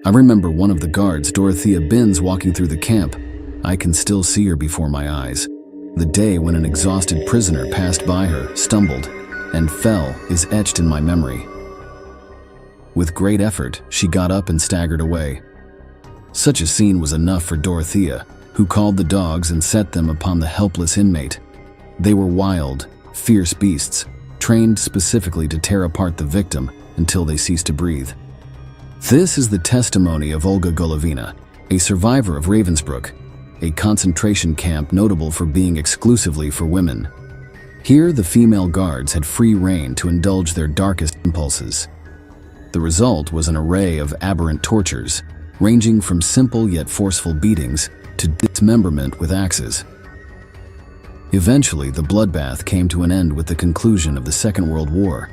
I remember one of the guards, Dorothea Binns, walking through the camp. I can still see her before my eyes. The day when an exhausted prisoner passed by her, stumbled, and fell is etched in my memory. With great effort, she got up and staggered away. Such a scene was enough for Dorothea, who called the dogs and set them upon the helpless inmate. They were wild, fierce beasts, trained specifically to tear apart the victim until they ceased to breathe. This is the testimony of Olga Golovina, a survivor of Ravensbrück, a concentration camp notable for being exclusively for women. Here, the female guards had free rein to indulge their darkest impulses. The result was an array of aberrant tortures, ranging from simple yet forceful beatings to dismemberment with axes. Eventually, the bloodbath came to an end with the conclusion of the Second World War,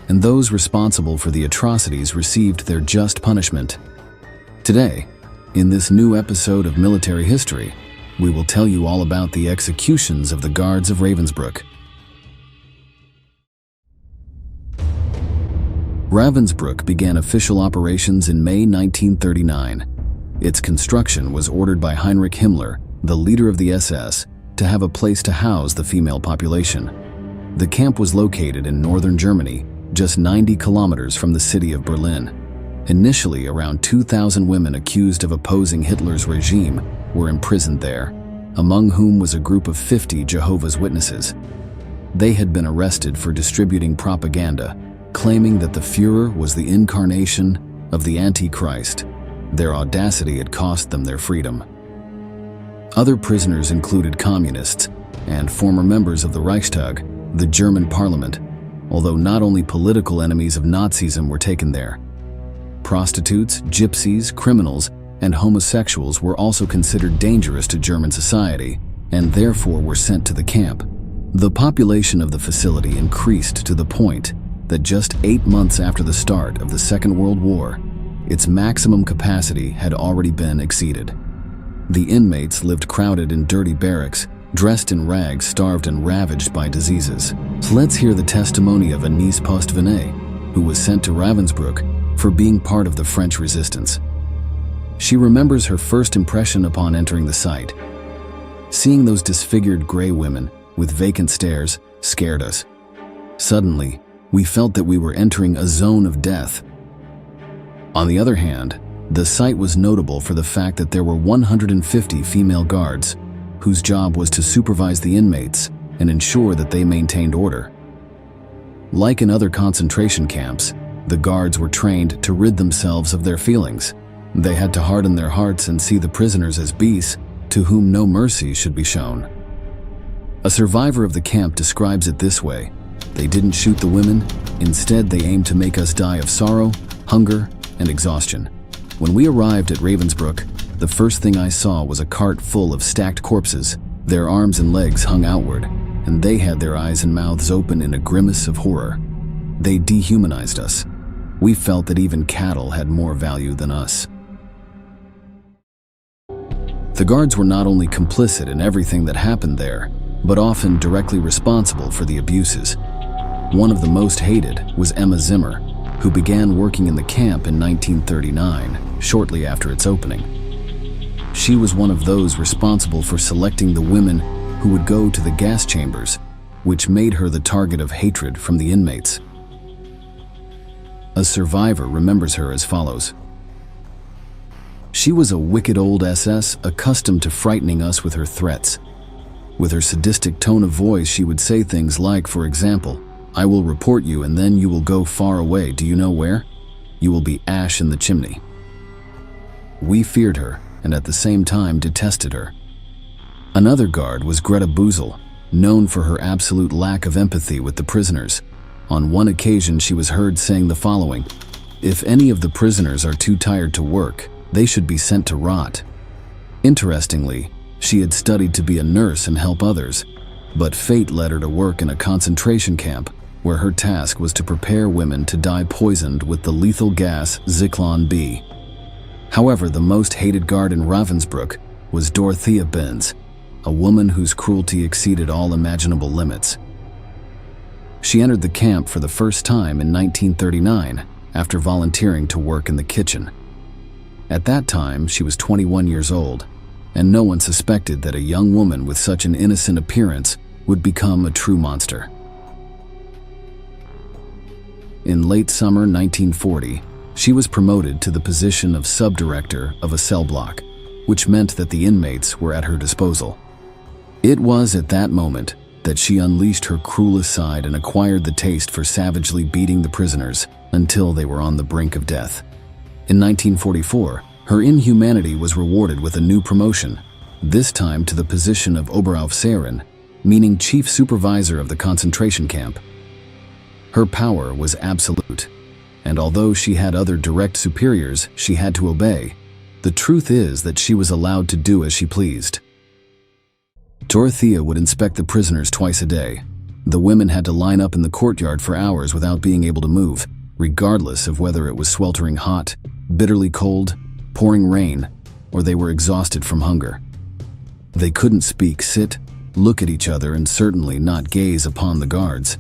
and those responsible for the atrocities received their just punishment. Today, in this new episode of Military History, we will tell you all about the executions of the guards of Ravensbrück. Ravensbrück began official operations in May 1939. Its construction was ordered by Heinrich Himmler, the leader of the SS, to have a place to house the female population. The camp was located in northern Germany, just 90 kilometers from the city of Berlin. Initially, around 2,000 women accused of opposing Hitler's regime were imprisoned there, among whom was a group of 50 Jehovah's Witnesses. They had been arrested for distributing propaganda, claiming that the Führer was the incarnation of the Antichrist. Their audacity had cost them their freedom. Other prisoners included communists and former members of the Reichstag, the German parliament, although not only political enemies of Nazism were taken there. Prostitutes, gypsies, criminals, and homosexuals were also considered dangerous to German society and therefore were sent to the camp. The population of the facility increased to the point that just 8 months after the start of the Second World War, its maximum capacity had already been exceeded. The inmates lived crowded in dirty barracks, dressed in rags, starved and ravaged by diseases. Let's hear the testimony of Agnès Postvenet, who was sent to Ravensbrück for being part of the French resistance. She remembers her first impression upon entering the site. Seeing those disfigured gray women with vacant stares scared us. Suddenly, we felt that we were entering a zone of death. On the other hand, the site was notable for the fact that there were 150 female guards, whose job was to supervise the inmates and ensure that they maintained order. Like in other concentration camps, the guards were trained to rid themselves of their feelings. They had to harden their hearts and see the prisoners as beasts to whom no mercy should be shown. A survivor of the camp describes it this way: "They didn't shoot the women, instead they aimed to make us die of sorrow, hunger, and exhaustion." When we arrived at Ravensbrück, the first thing I saw was a cart full of stacked corpses. Their arms and legs hung outward, and they had their eyes and mouths open in a grimace of horror. They dehumanized us. We felt that even cattle had more value than us. The guards were not only complicit in everything that happened there, but often directly responsible for the abuses. One of the most hated was Emma Zimmer, who began working in the camp in 1939, shortly after its opening. She was one of those responsible for selecting the women who would go to the gas chambers, which made her the target of hatred from the inmates. A survivor remembers her as follows: "She was a wicked old SS, accustomed to frightening us with her threats. With her sadistic tone of voice, she would say things like, for example, 'I will report you and then you will go far away. Do you know where? You will be ash in the chimney.' We feared her and at the same time detested her." Another guard was Greta Buzel, known for her absolute lack of empathy with the prisoners. On one occasion, she was heard saying the following: "If any of the prisoners are too tired to work, they should be sent to rot." Interestingly, she had studied to be a nurse and help others, but fate led her to work in a concentration camp where her task was to prepare women to die poisoned with the lethal gas Zyklon B. However, the most hated guard in Ravensbrück was Dorothea Binns, a woman whose cruelty exceeded all imaginable limits. She entered the camp for the first time in 1939 after volunteering to work in the kitchen. At that time, she was 21 years old, and no one suspected that a young woman with such an innocent appearance would become a true monster. In late summer 1940, she was promoted to the position of subdirector of a cell block, which meant that the inmates were at her disposal. It was at that moment that she unleashed her cruelest side and acquired the taste for savagely beating the prisoners until they were on the brink of death. In 1944, her inhumanity was rewarded with a new promotion, this time to the position of Oberaufseherin, meaning chief supervisor of the concentration camp. Her power was absolute, and although she had other direct superiors she had to obey, the truth is that she was allowed to do as she pleased. Dorothea would inspect the prisoners twice a day. The women had to line up in the courtyard for hours without being able to move, regardless of whether it was sweltering hot, bitterly cold, pouring rain, or they were exhausted from hunger. They couldn't speak, sit, look at each other, and certainly not gaze upon the guards.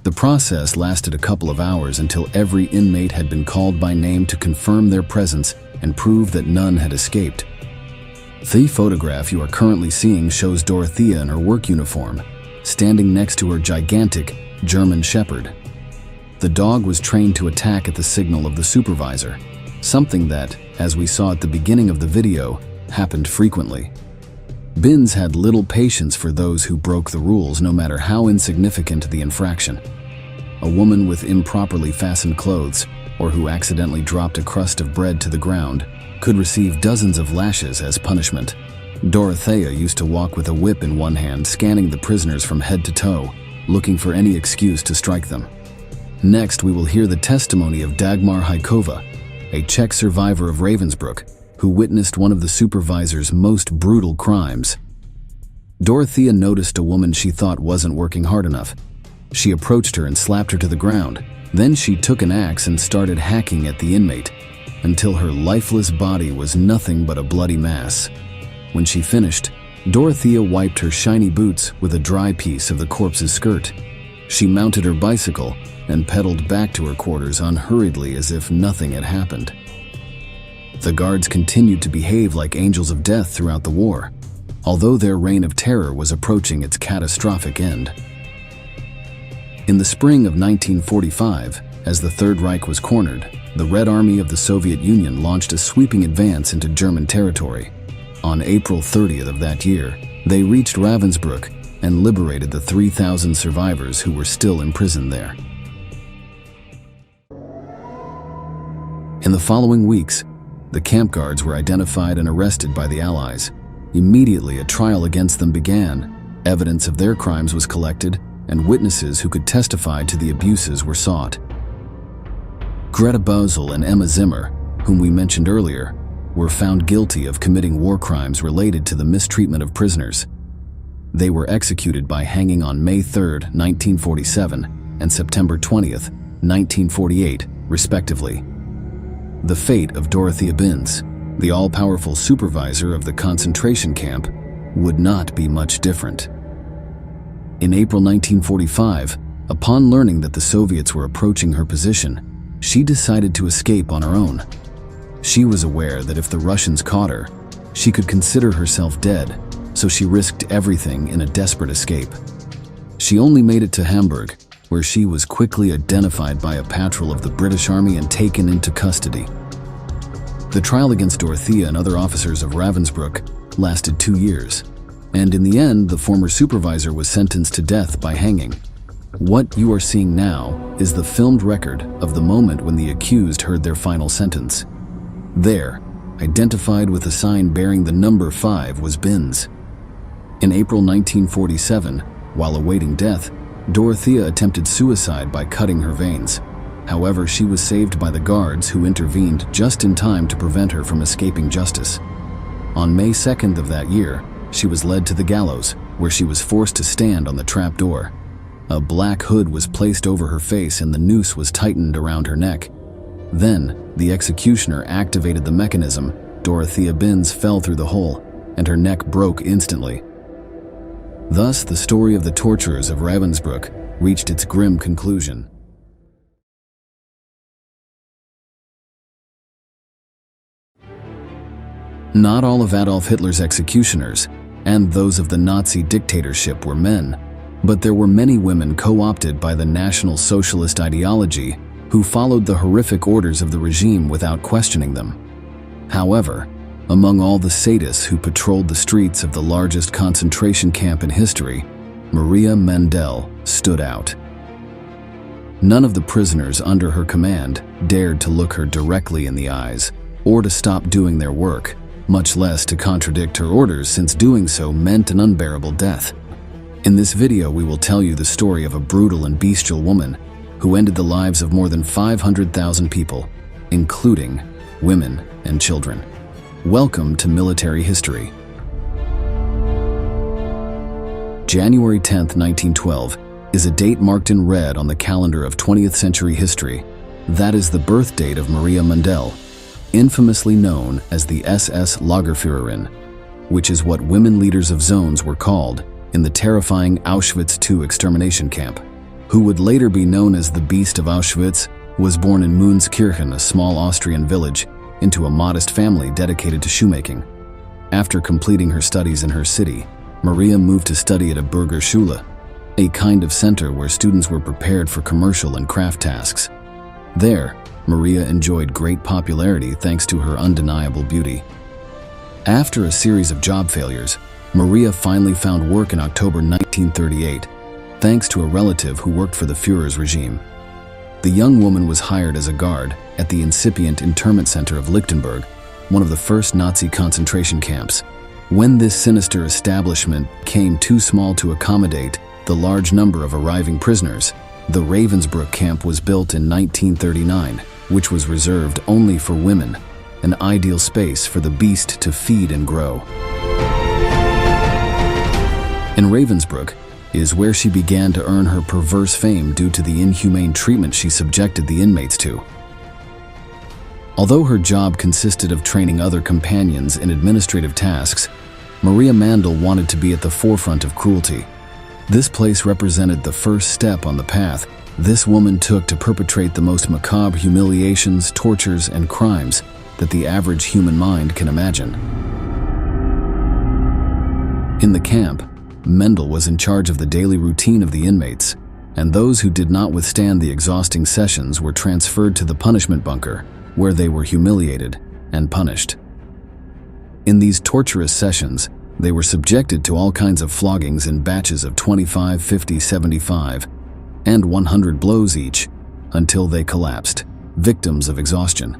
The process lasted a couple of hours until every inmate had been called by name to confirm their presence and prove that none had escaped. The photograph you are currently seeing shows Dorothea in her work uniform, standing next to her gigantic German Shepherd. The dog was trained to attack at the signal of the supervisor, something that, as we saw at the beginning of the video, happened frequently. Binns had little patience for those who broke the rules, no matter how insignificant the infraction. A woman with improperly fastened clothes, or who accidentally dropped a crust of bread to the ground, could receive dozens of lashes as punishment. Dorothea used to walk with a whip in one hand, scanning the prisoners from head to toe, looking for any excuse to strike them. Next, we will hear the testimony of Dagmar Hajkova, a Czech survivor of Ravensbrück, who witnessed one of the supervisor's most brutal crimes. Dorothea noticed a woman she thought wasn't working hard enough. She approached her and slapped her to the ground. Then she took an axe and started hacking at the inmate, until her lifeless body was nothing but a bloody mass. When she finished, Dorothea wiped her shiny boots with a dry piece of the corpse's skirt. She mounted her bicycle and pedaled back to her quarters unhurriedly as if nothing had happened. The guards continued to behave like angels of death throughout the war, although their reign of terror was approaching its catastrophic end. In the spring of 1945, as the Third Reich was cornered, the Red Army of the Soviet Union launched a sweeping advance into German territory. On April 30th of that year, they reached Ravensbrück and liberated the 3,000 survivors who were still imprisoned there. In the following weeks, the camp guards were identified and arrested by the Allies. Immediately, a trial against them began. Evidence of their crimes was collected, and witnesses who could testify to the abuses were sought. Greta Bösel and Emma Zimmer, whom we mentioned earlier, were found guilty of committing war crimes related to the mistreatment of prisoners. They were executed by hanging on May 3, 1947, and September 20, 1948, respectively. The fate of Dorothea Binns, the all-powerful supervisor of the concentration camp, would not be much different. In April 1945, upon learning that the Soviets were approaching her position, she decided to escape on her own. She was aware that if the Russians caught her, she could consider herself dead, so she risked everything in a desperate escape. She only made it to Hamburg, where she was quickly identified by a patrol of the British Army and taken into custody. The trial against Dorothea and other officers of Ravensbrück lasted 2 years, and in the end, the former supervisor was sentenced to death by hanging. What you are seeing now is the filmed record of the moment when the accused heard their final sentence. There, identified with a sign bearing the number 5, was Binns. In April 1947, while awaiting death, Dorothea attempted suicide by cutting her veins. However, she was saved by the guards who intervened just in time to prevent her from escaping justice. On May 2nd of that year, she was led to the gallows, where she was forced to stand on the trapdoor. A black hood was placed over her face and the noose was tightened around her neck. Then, the executioner activated the mechanism. Dorothea Binns fell through the hole, and her neck broke instantly. Thus, the story of the torturers of Ravensbrück reached its grim conclusion. Not all of Adolf Hitler's executioners and those of the Nazi dictatorship were men, but there were many women co-opted by the National Socialist ideology who followed the horrific orders of the regime without questioning them. However, among all the sadists who patrolled the streets of the largest concentration camp in history, Maria Mandel stood out. None of the prisoners under her command dared to look her directly in the eyes or to stop doing their work, much less to contradict her orders, since doing so meant an unbearable death. In this video, we will tell you the story of a brutal and bestial woman who ended the lives of more than 500,000 people, including women and children. Welcome to Military History. January 10, 1912, is a date marked in red on the calendar of 20th century history. That is the birth date of Maria Mandel, infamously known as the SS Lagerführerin, which is what women leaders of zones were called in the terrifying Auschwitz II extermination camp. Who would later be known as the Beast of Auschwitz, was born in Münzkirchen, a small Austrian village, into a modest family dedicated to shoemaking. After completing her studies in her city, Maria moved to study at a Bürgerschule, a kind of center where students were prepared for commercial and craft tasks. There, Maria enjoyed great popularity thanks to her undeniable beauty. After a series of job failures, Maria finally found work in October 1938, thanks to a relative who worked for the Führer's regime. The young woman was hired as a guard at the incipient internment center of Lichtenberg, one of the first Nazi concentration camps. When this sinister establishment became too small to accommodate the large number of arriving prisoners, the Ravensbrück camp was built in 1939, which was reserved only for women, an ideal space for the beast to feed and grow. In Ravensbrück is where she began to earn her perverse fame due to the inhumane treatment she subjected the inmates to. Although her job consisted of training other companions in administrative tasks, Maria Mandel wanted to be at the forefront of cruelty. This place represented the first step on the path this woman took to perpetrate the most macabre humiliations, tortures, and crimes that the average human mind can imagine. In the camp, Mandel was in charge of the daily routine of the inmates, and those who did not withstand the exhausting sessions were transferred to the punishment bunker, where they were humiliated and punished. In these torturous sessions, they were subjected to all kinds of floggings in batches of 25, 50, 75, and 100 blows each, until they collapsed, victims of exhaustion.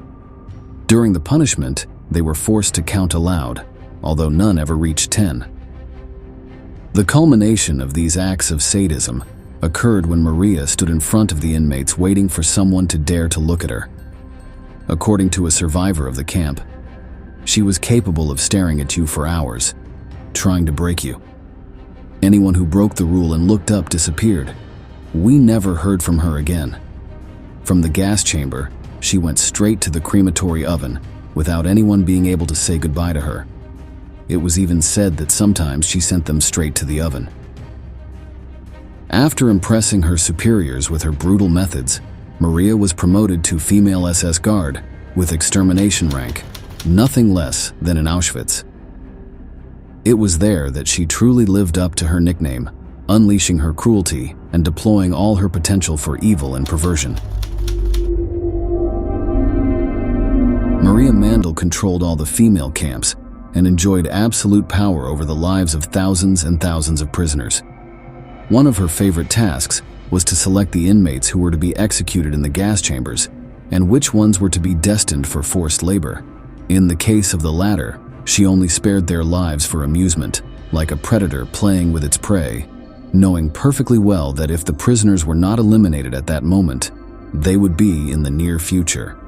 During the punishment, they were forced to count aloud, although none ever reached 10. The culmination of these acts of sadism occurred when Maria stood in front of the inmates waiting for someone to dare to look at her. According to a survivor of the camp, she was capable of staring at you for hours, trying to break you. Anyone who broke the rule and looked up disappeared. We never heard from her again. From the gas chamber, she went straight to the crematory oven without anyone being able to say goodbye to her. It was even said that sometimes she sent them straight to the oven. After impressing her superiors with her brutal methods, Maria was promoted to female SS guard with extermination rank, nothing less than in Auschwitz. It was there that she truly lived up to her nickname, unleashing her cruelty and deploying all her potential for evil and perversion. Maria Mandel controlled all the female camps and enjoyed absolute power over the lives of thousands and thousands of prisoners. One of her favorite tasks was to select the inmates who were to be executed in the gas chambers and which ones were to be destined for forced labor. In the case of the latter, she only spared their lives for amusement, like a predator playing with its prey, knowing perfectly well that if the prisoners were not eliminated at that moment, they would be in the near future.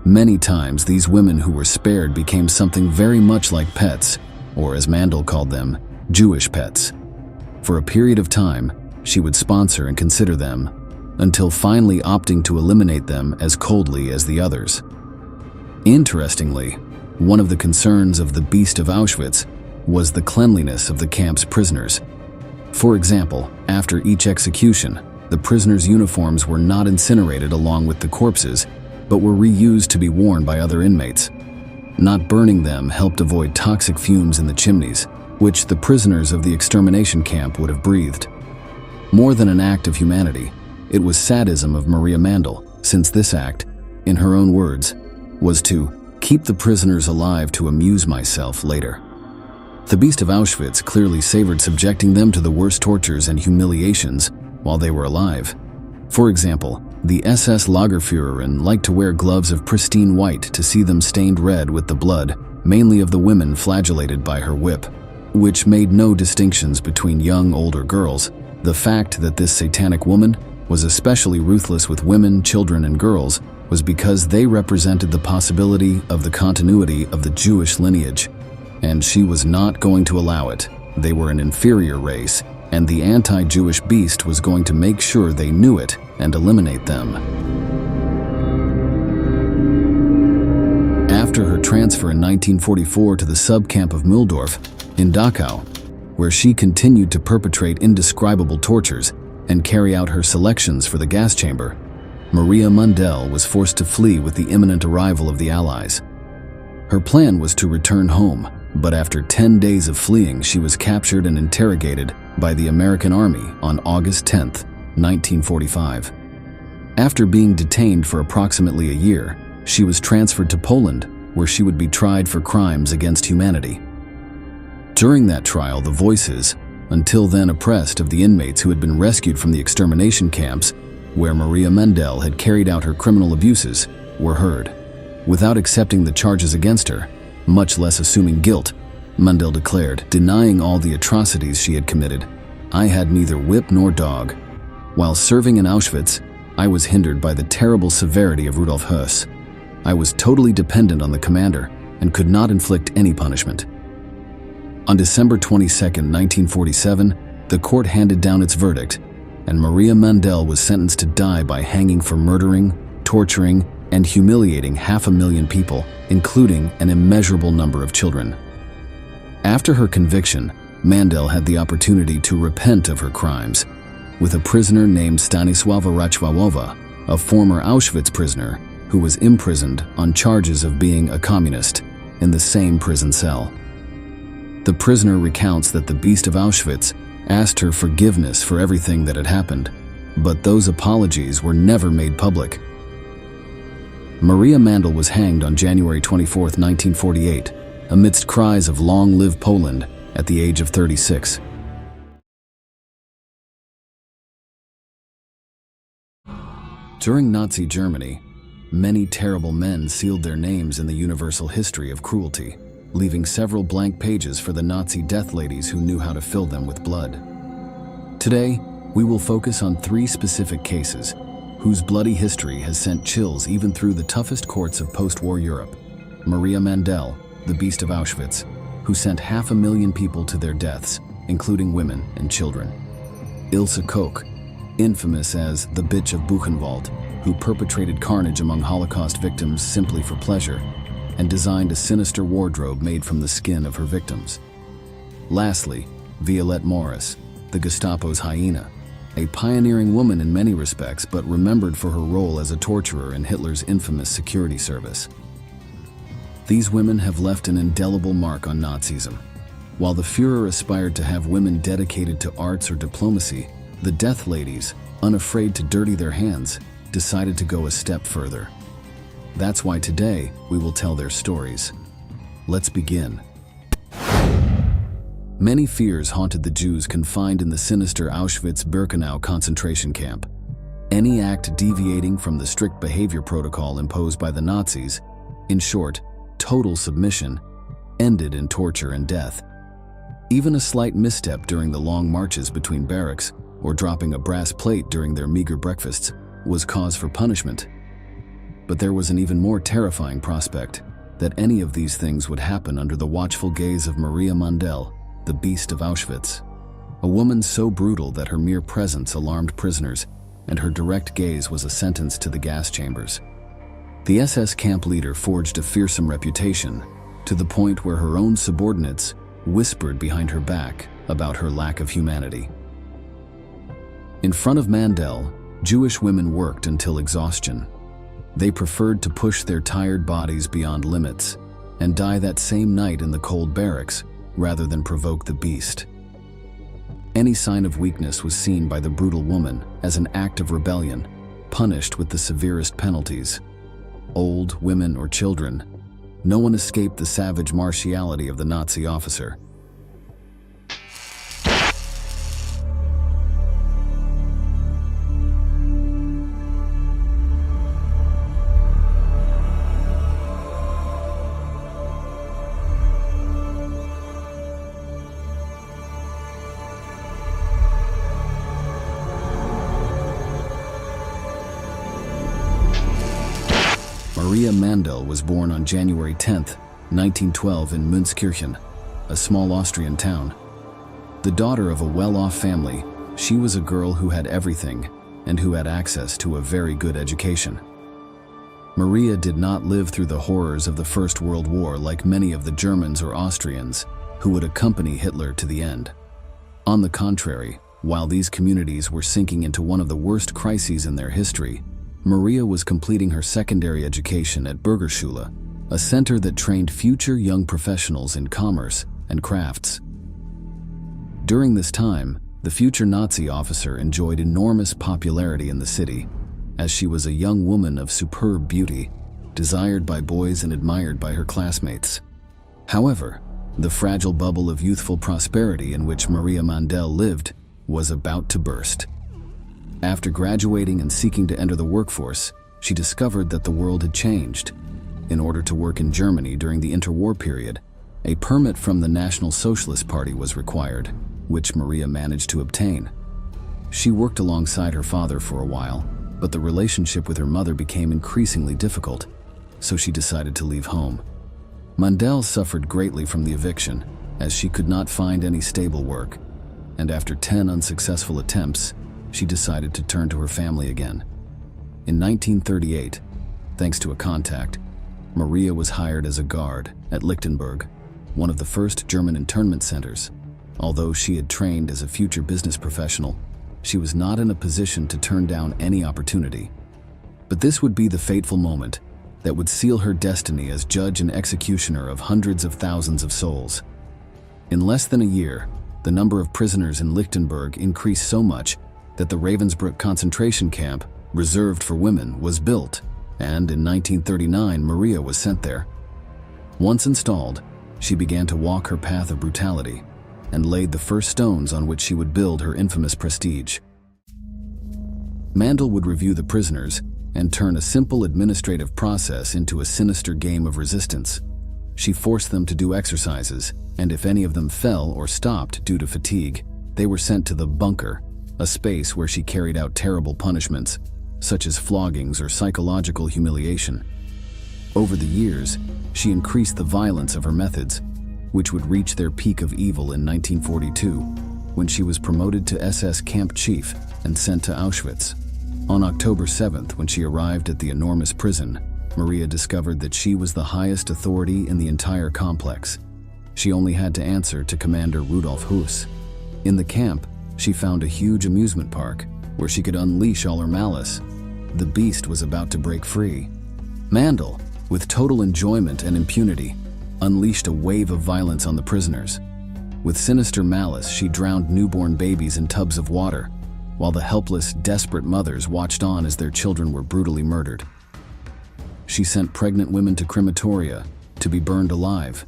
Many times, these women who were spared became something very much like pets, or as Mandel called them, Jewish pets. For a period of time, she would sponsor and consider them, until finally opting to eliminate them as coldly as the others. Interestingly, one of the concerns of the Beast of Auschwitz was the cleanliness of the camp's prisoners. For example, after each execution, the prisoners' uniforms were not incinerated along with the corpses, but were reused to be worn by other inmates. Not burning them helped avoid toxic fumes in the chimneys, which the prisoners of the extermination camp would have breathed. More than an act of humanity, it was sadism of Maria Mandel, since this act, in her own words, was to keep the prisoners alive to amuse myself later. The Beast of Auschwitz clearly savored subjecting them to the worst tortures and humiliations while they were alive. For example, the SS Lagerführerin liked to wear gloves of pristine white to see them stained red with the blood, mainly of the women flagellated by her whip, which made no distinctions between young, older girls. The fact that this satanic woman was especially ruthless with women, children, and girls was because they represented the possibility of the continuity of the Jewish lineage, and she was not going to allow it. They were an inferior race, and the anti-Jewish beast was going to make sure they knew it and eliminate them. After her transfer in 1944 to the subcamp of Mühldorf in Dachau, where she continued to perpetrate indescribable tortures and carry out her selections for the gas chamber, Maria Mandel was forced to flee with the imminent arrival of the Allies. Her plan was to return home, but after 10 days of fleeing, she was captured and interrogated by the American Army on August 10, 1945. After being detained for approximately a year, she was transferred to Poland, where she would be tried for crimes against humanity. During that trial, the voices, until then oppressed, of the inmates who had been rescued from the extermination camps where Maria Mandel had carried out her criminal abuses, were heard. Without accepting the charges against her, much less assuming guilt, Mandel declared, denying all the atrocities she had committed, "I had neither whip nor dog. While serving in Auschwitz, I was hindered by the terrible severity of Rudolf Höss. I was totally dependent on the commander and could not inflict any punishment." On December 22, 1947, the court handed down its verdict, and Maria Mandel was sentenced to die by hanging for murdering, torturing, and humiliating 500,000 people, including an immeasurable number of children. After her conviction, Mandel had the opportunity to repent of her crimes, with a prisoner named Stanisława Rachwałowa, a former Auschwitz prisoner who was imprisoned on charges of being a communist, in the same prison cell. The prisoner recounts that the Beast of Auschwitz asked her forgiveness for everything that had happened, but those apologies were never made public. Maria Mandel was hanged on January 24, 1948, amidst cries of "Long live Poland," at the age of 36. During Nazi Germany, many terrible men sealed their names in the universal history of cruelty, leaving several blank pages for the Nazi death ladies who knew how to fill them with blood. Today, we will focus on 3 specific cases whose bloody history has sent chills even through the toughest courts of post-war Europe. Maria Mandel, the Beast of Auschwitz, who sent 500,000 people to their deaths, including women and children. Ilse Koch, infamous as the Bitch of Buchenwald, who perpetrated carnage among Holocaust victims simply for pleasure, and designed a sinister wardrobe made from the skin of her victims. Lastly, Violette Morris, the Gestapo's hyena, a pioneering woman in many respects, but remembered for her role as a torturer in Hitler's infamous security service. These women have left an indelible mark on Nazism. While the Führer aspired to have women dedicated to arts or diplomacy, the death ladies, unafraid to dirty their hands, decided to go a step further. That's why today we will tell their stories. Let's begin. Many fears haunted the Jews confined in the sinister Auschwitz-Birkenau concentration camp. Any act deviating from the strict behavior protocol imposed by the Nazis, in short, total submission, ended in torture and death. Even a slight misstep during the long marches between barracks or dropping a brass plate during their meager breakfasts was cause for punishment. But there was an even more terrifying prospect that any of these things would happen under the watchful gaze of Maria Mandel, the Beast of Auschwitz, a woman so brutal that her mere presence alarmed prisoners, and her direct gaze was a sentence to the gas chambers. The SS camp leader forged a fearsome reputation, to the point where her own subordinates whispered behind her back about her lack of humanity. In front of Mandel, Jewish women worked until exhaustion. They preferred to push their tired bodies beyond limits and die that same night in the cold barracks rather than provoke the beast. Any sign of weakness was seen by the brutal woman as an act of rebellion, punished with the severest penalties. Old, women, or children, no one escaped the savage martiality of the Nazi officer. Maria Mandel was born on January 10, 1912 in Münzkirchen, a small Austrian town. The daughter of a well-off family, she was a girl who had everything and who had access to a very good education. Maria did not live through the horrors of the First World War like many of the Germans or Austrians who would accompany Hitler to the end. On the contrary, while these communities were sinking into one of the worst crises in their history, Maria was completing her secondary education at Bürgerschule, a center that trained future young professionals in commerce and crafts. During this time, the future Nazi officer enjoyed enormous popularity in the city, as she was a young woman of superb beauty, desired by boys and admired by her classmates. However, the fragile bubble of youthful prosperity in which Maria Mandel lived was about to burst. After graduating and seeking to enter the workforce, she discovered that the world had changed. In order to work in Germany during the interwar period, a permit from the National Socialist Party was required, which Maria managed to obtain. She worked alongside her father for a while, but the relationship with her mother became increasingly difficult, so she decided to leave home. Mandel suffered greatly from the eviction, as she could not find any stable work, and after 10 unsuccessful attempts, she decided to turn to her family again. In 1938, thanks to a contact, Maria was hired as a guard at Lichtenberg, one of the first German internment centers. Although she had trained as a future business professional, she was not in a position to turn down any opportunity. But this would be the fateful moment that would seal her destiny as judge and executioner of hundreds of thousands of souls. In less than a year, the number of prisoners in Lichtenberg increased so much that the Ravensbrück concentration camp, reserved for women, was built, and in 1939 Maria was sent there. Once installed, she began to walk her path of brutality and laid the first stones on which she would build her infamous prestige. Mandel would review the prisoners and turn a simple administrative process into a sinister game of resistance. She forced them to do exercises, and if any of them fell or stopped due to fatigue, they were sent to the bunker, a space where she carried out terrible punishments, such as floggings or psychological humiliation. Over the years, she increased the violence of her methods, which would reach their peak of evil in 1942, when she was promoted to SS camp chief and sent to Auschwitz. On October 7th, when she arrived at the enormous prison, Maria discovered that she was the highest authority in the entire complex. She only had to answer to Commander Rudolf Höss. In the camp, she found a huge amusement park where she could unleash all her malice. The beast was about to break free. Mandel, with total enjoyment and impunity, unleashed a wave of violence on the prisoners. With sinister malice, she drowned newborn babies in tubs of water, while the helpless, desperate mothers watched on as their children were brutally murdered. She sent pregnant women to crematoria to be burned alive.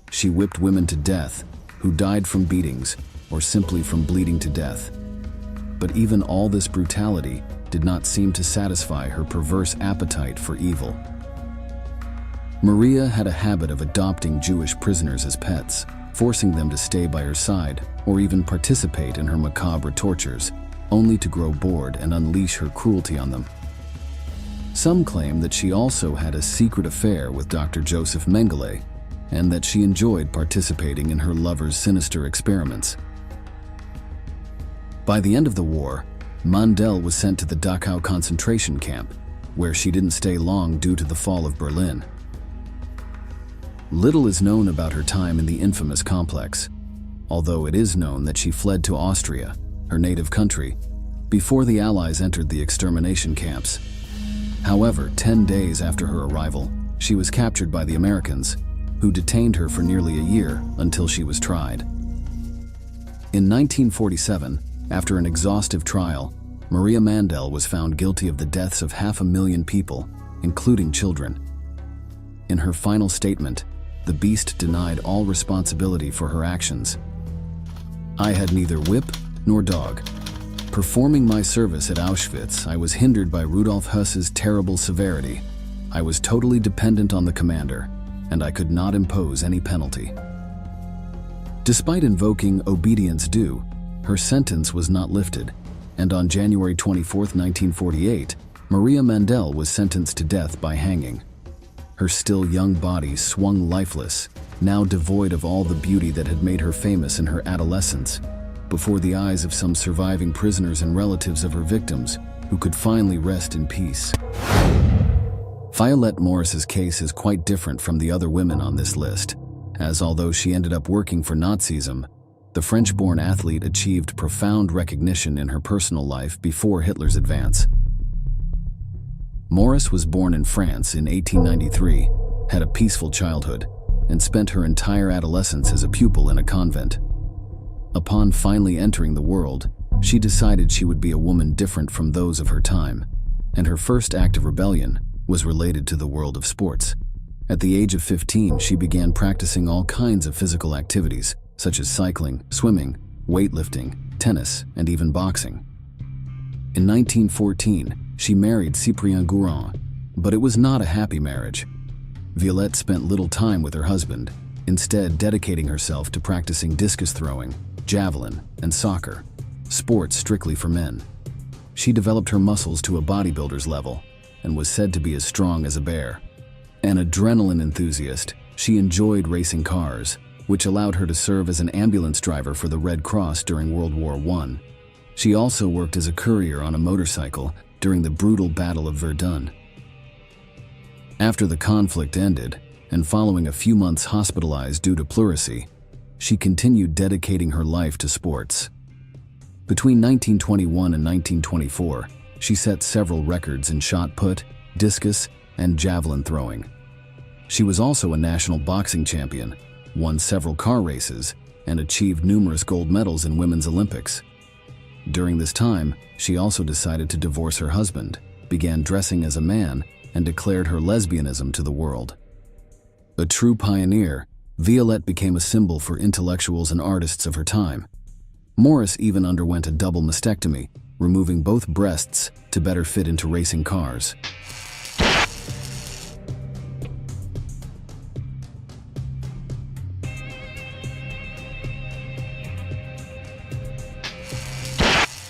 She whipped women to death who died from beatings or simply from bleeding to death. But even all this brutality did not seem to satisfy her perverse appetite for evil. Maria had a habit of adopting Jewish prisoners as pets, forcing them to stay by her side or even participate in her macabre tortures, only to grow bored and unleash her cruelty on them. Some claim that she also had a secret affair with Dr. Joseph Mengele, and that she enjoyed participating in her lover's sinister experiments. By the end of the war, Mandel was sent to the Dachau concentration camp, where she didn't stay long due to the fall of Berlin. Little is known about her time in the infamous complex, although it is known that she fled to Austria, her native country, before the Allies entered the extermination camps. However, 10 days after her arrival, she was captured by the Americans, who detained her for nearly a year until she was tried. In 1947, after an exhaustive trial, Maria Mandel was found guilty of the deaths of 500,000 people, including children. In her final statement, the beast denied all responsibility for her actions. "I had neither whip nor dog. Performing my service at Auschwitz, I was hindered by Rudolf Höss's terrible severity. I was totally dependent on the commander, and I could not impose any penalty." Despite invoking obedience due, her sentence was not lifted, and on January 24, 1948, Maria Mandel was sentenced to death by hanging. Her still young body swung lifeless, now devoid of all the beauty that had made her famous in her adolescence, before the eyes of some surviving prisoners and relatives of her victims who could finally rest in peace. Violette Morris's case is quite different from the other women on this list, as although she ended up working for Nazism, the French-born athlete achieved profound recognition in her personal life before Hitler's advance. Morris was born in France in 1893, had a peaceful childhood, and spent her entire adolescence as a pupil in a convent. Upon finally entering the world, she decided she would be a woman different from those of her time, and her first act of rebellion was related to the world of sports. At the age of 15, she began practicing all kinds of physical activities, such as cycling, swimming, weightlifting, tennis, and even boxing. In 1914, she married Cyprien Gourand, but it was not a happy marriage. Violette spent little time with her husband, instead dedicating herself to practicing discus throwing, javelin, and soccer, sports strictly for men. She developed her muscles to a bodybuilder's level and was said to be as strong as a bear. An adrenaline enthusiast, she enjoyed racing cars, which allowed her to serve as an ambulance driver for the Red Cross during World War I. She also worked as a courier on a motorcycle during the brutal Battle of Verdun. After the conflict ended, and following a few months hospitalized due to pleurisy, she continued dedicating her life to sports. Between 1921 and 1924, she set several records in shot put, discus, and javelin throwing. She was also a national boxing champion, won several car races, and achieved numerous gold medals in women's Olympics. During this time, she also decided to divorce her husband, began dressing as a man, and declared her lesbianism to the world. A true pioneer, Violette became a symbol for intellectuals and artists of her time. Morris even underwent a double mastectomy, removing both breasts to better fit into racing cars.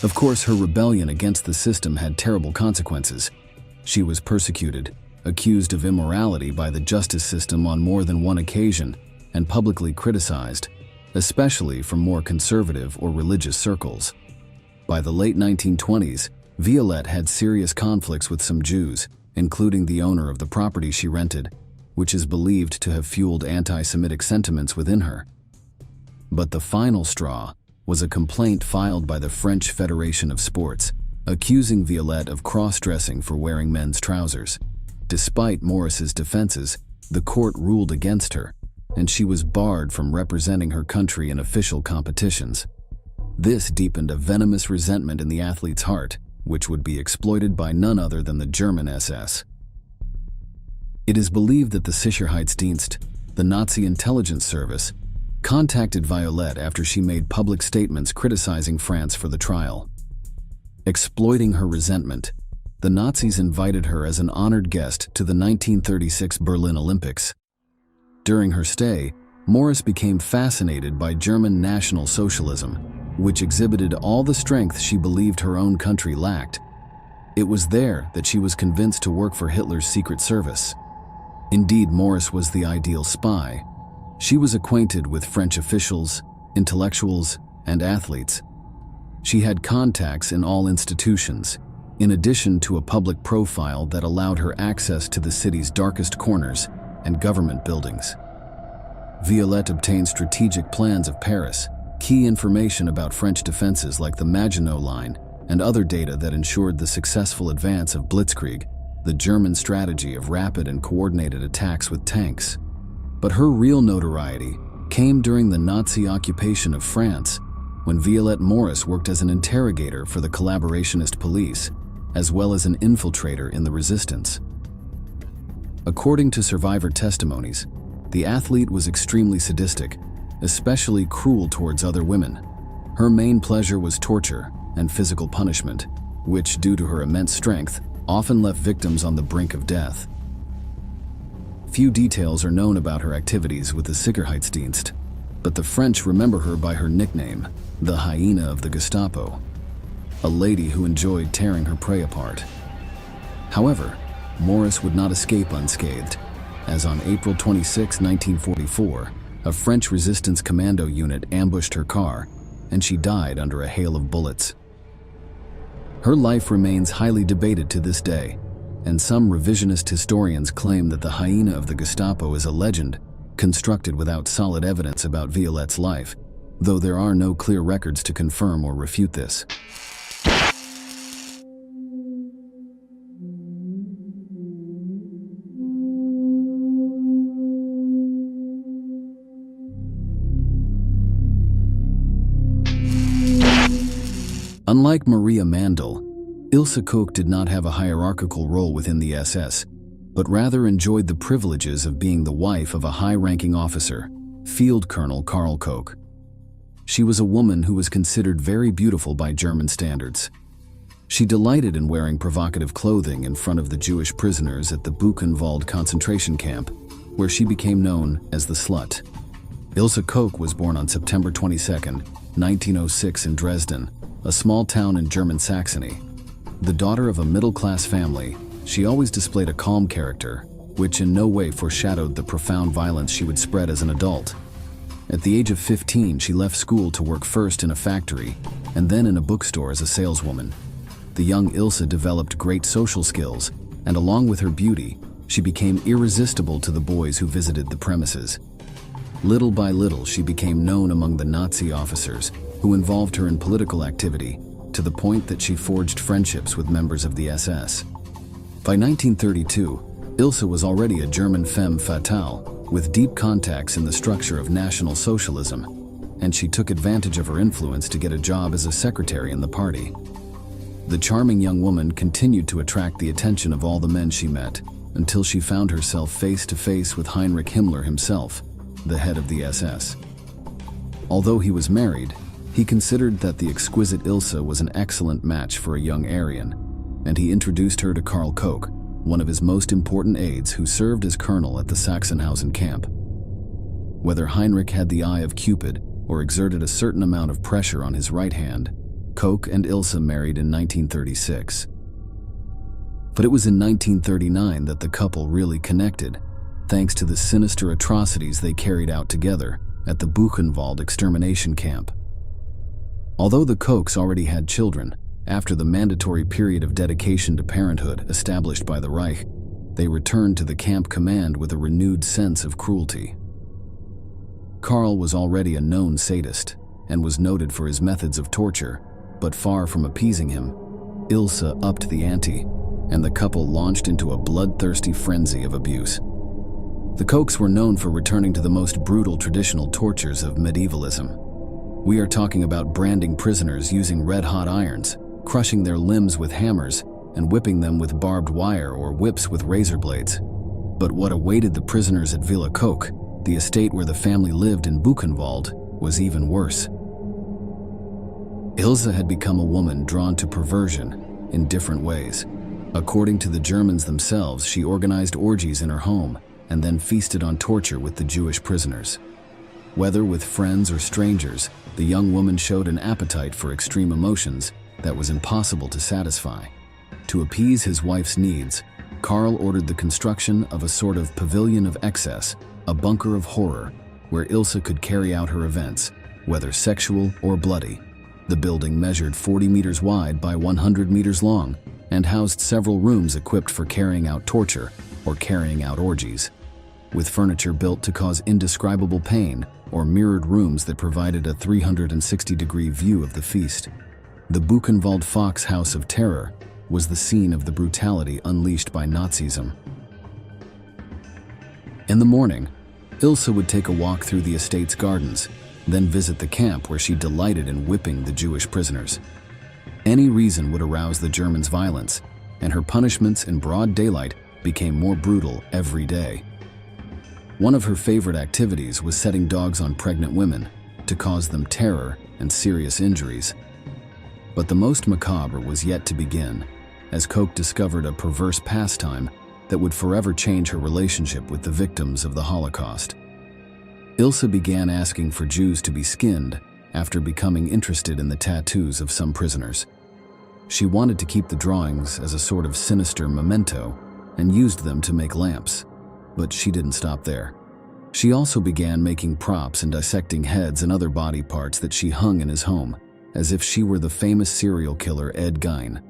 Of course, her rebellion against the system had terrible consequences. She was persecuted, accused of immorality by the justice system on more than one occasion, and publicly criticized, especially from more conservative or religious circles. By the late 1920s, Violette had serious conflicts with some Jews, including the owner of the property she rented, which is believed to have fueled anti-Semitic sentiments within her. But the final straw was a complaint filed by the French Federation of Sports, accusing Violette of cross-dressing for wearing men's trousers. Despite Morris's defenses, the court ruled against her, and she was barred from representing her country in official competitions. This deepened a venomous resentment in the athlete's heart, which would be exploited by none other than the German SS. It is believed that the Sicherheitsdienst, the Nazi intelligence service, contacted Violette after she made public statements criticizing France for the trial. Exploiting her resentment, the Nazis invited her as an honored guest to the 1936 Berlin Olympics. During her stay, Morris became fascinated by German National Socialism, which exhibited all the strength she believed her own country lacked. It was there that she was convinced to work for Hitler's secret service. Indeed, Morris was the ideal spy. She was acquainted with French officials, intellectuals, and athletes. She had contacts in all institutions, in addition to a public profile that allowed her access to the city's darkest corners and government buildings. Violette obtained strategic plans of Paris, key information about French defenses like the Maginot Line, and other data that ensured the successful advance of Blitzkrieg, the German strategy of rapid and coordinated attacks with tanks. But her real notoriety came during the Nazi occupation of France, when Violette Morris worked as an interrogator for the collaborationist police, as well as an infiltrator in the resistance. According to survivor testimonies, the athlete was extremely sadistic, especially cruel towards other women. Her main pleasure was torture and physical punishment, which, due to her immense strength, often left victims on the brink of death. Few details are known about her activities with the Sicherheitsdienst, but the French remember her by her nickname, the hyena of the Gestapo, a lady who enjoyed tearing her prey apart. However, Morris would not escape unscathed, as on April 26, 1944, a French resistance commando unit ambushed her car, and she died under a hail of bullets. Her life remains highly debated to this day, and some revisionist historians claim that the hyena of the Gestapo is a legend constructed without solid evidence about Violette's life, though there are no clear records to confirm or refute this. Unlike Maria Mandel, Ilse Koch did not have a hierarchical role within the SS, but rather enjoyed the privileges of being the wife of a high-ranking officer, Field Colonel Karl Koch. She was a woman who was considered very beautiful by German standards. She delighted in wearing provocative clothing in front of the Jewish prisoners at the Buchenwald concentration camp, where she became known as the Slut. Ilse Koch was born on September 22, 1906 in Dresden, a small town in German Saxony. The daughter of a middle-class family, she always displayed a calm character, which in no way foreshadowed the profound violence she would spread as an adult. At the age of 15, she left school to work first in a factory, and then in a bookstore as a saleswoman. The young Ilse developed great social skills, and along with her beauty, she became irresistible to the boys who visited the premises. Little by little, she became known among the Nazi officers, who involved her in political activity, to the point that she forged friendships with members of the SS. By 1932, Ilse was already a German femme fatale, with deep contacts in the structure of National Socialism, and she took advantage of her influence to get a job as a secretary in the party. The charming young woman continued to attract the attention of all the men she met, until she found herself face to face with Heinrich Himmler himself, the head of the SS. Although he was married, he considered that the exquisite Ilse was an excellent match for a young Aryan, and he introduced her to Karl Koch, one of his most important aides who served as colonel at the Sachsenhausen camp. Whether Heinrich had the eye of Cupid or exerted a certain amount of pressure on his right hand, Koch and Ilse married in 1936. But it was in 1939 that the couple really connected, thanks to the sinister atrocities they carried out together at the Buchenwald extermination camp. Although the Kochs already had children, after the mandatory period of dedication to parenthood established by the Reich, they returned to the camp command with a renewed sense of cruelty. Karl was already a known sadist and was noted for his methods of torture, but far from appeasing him, Ilse upped the ante, and the couple launched into a bloodthirsty frenzy of abuse. The Kochs were known for returning to the most brutal traditional tortures of medievalism. We are talking about branding prisoners using red-hot irons, crushing their limbs with hammers, and whipping them with barbed wire or whips with razor blades. But what awaited the prisoners at Villa Koch, the estate where the family lived in Buchenwald, was even worse. Ilse had become a woman drawn to perversion in different ways. According to the Germans themselves, she organized orgies in her home and then feasted on torture with the Jewish prisoners. Whether with friends or strangers, the young woman showed an appetite for extreme emotions that was impossible to satisfy. To appease his wife's needs, Karl ordered the construction of a sort of pavilion of excess, a bunker of horror, where Ilse could carry out her events, whether sexual or bloody. The building measured 40 meters wide by 100 meters long and housed several rooms equipped for carrying out torture or carrying out orgies, with furniture built to cause indescribable pain or mirrored rooms that provided a 360-degree view of the feast. The Buchenwald Fox House of Terror was the scene of the brutality unleashed by Nazism. In the morning, Ilse would take a walk through the estate's gardens, then visit the camp where she delighted in whipping the Jewish prisoners. Any reason would arouse the Germans' violence, and her punishments in broad daylight became more brutal every day. One of her favorite activities was setting dogs on pregnant women to cause them terror and serious injuries. But the most macabre was yet to begin, as Koch discovered a perverse pastime that would forever change her relationship with the victims of the Holocaust. Ilse began asking for Jews to be skinned after becoming interested in the tattoos of some prisoners. She wanted to keep the drawings as a sort of sinister memento and used them to make lamps. But she didn't stop there. She also began making props and dissecting heads and other body parts that she hung in his home, as if she were the famous serial killer Ed Gein.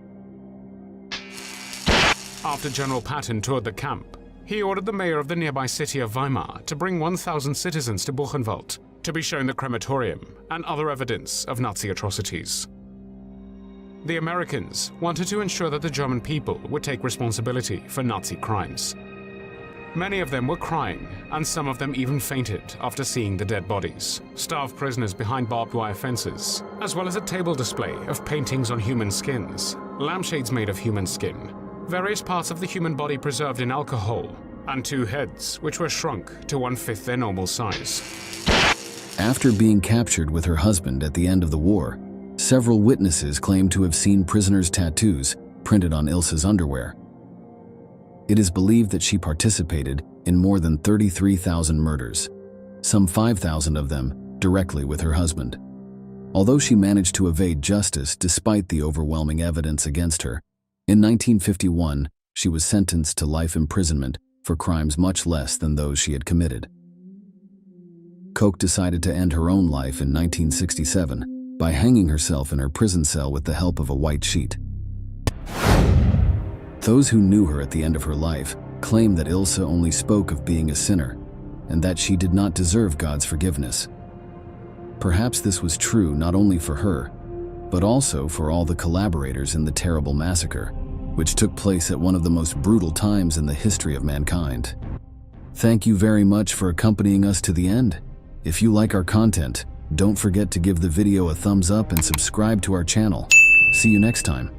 After General Patton toured the camp, he ordered the mayor of the nearby city of Weimar to bring 1,000 citizens to Buchenwald to be shown the crematorium and other evidence of Nazi atrocities. The Americans wanted to ensure that the German people would take responsibility for Nazi crimes. Many of them were crying, and some of them even fainted after seeing the dead bodies, starved prisoners behind barbed wire fences, as well as a table display of paintings on human skins, lampshades made of human skin, various parts of the human body preserved in alcohol, and 2 heads which were shrunk to 1/5 their normal size. After being captured with her husband at the end of the war, several witnesses claimed to have seen prisoners' tattoos printed on Ilse's underwear. It is believed that she participated in more than 33,000 murders, some 5,000 of them directly with her husband. Although she managed to evade justice despite the overwhelming evidence against her, in 1951 she was sentenced to life imprisonment for crimes much less than those she had committed. Koch decided to end her own life in 1967 by hanging herself in her prison cell with the help of a white sheet. Those who knew her at the end of her life claimed that Ilse only spoke of being a sinner and that she did not deserve God's forgiveness. Perhaps this was true not only for her, but also for all the collaborators in the terrible massacre, which took place at one of the most brutal times in the history of mankind. Thank you very much for accompanying us to the end. If you like our content, don't forget to give the video a thumbs up and subscribe to our channel. See you next time.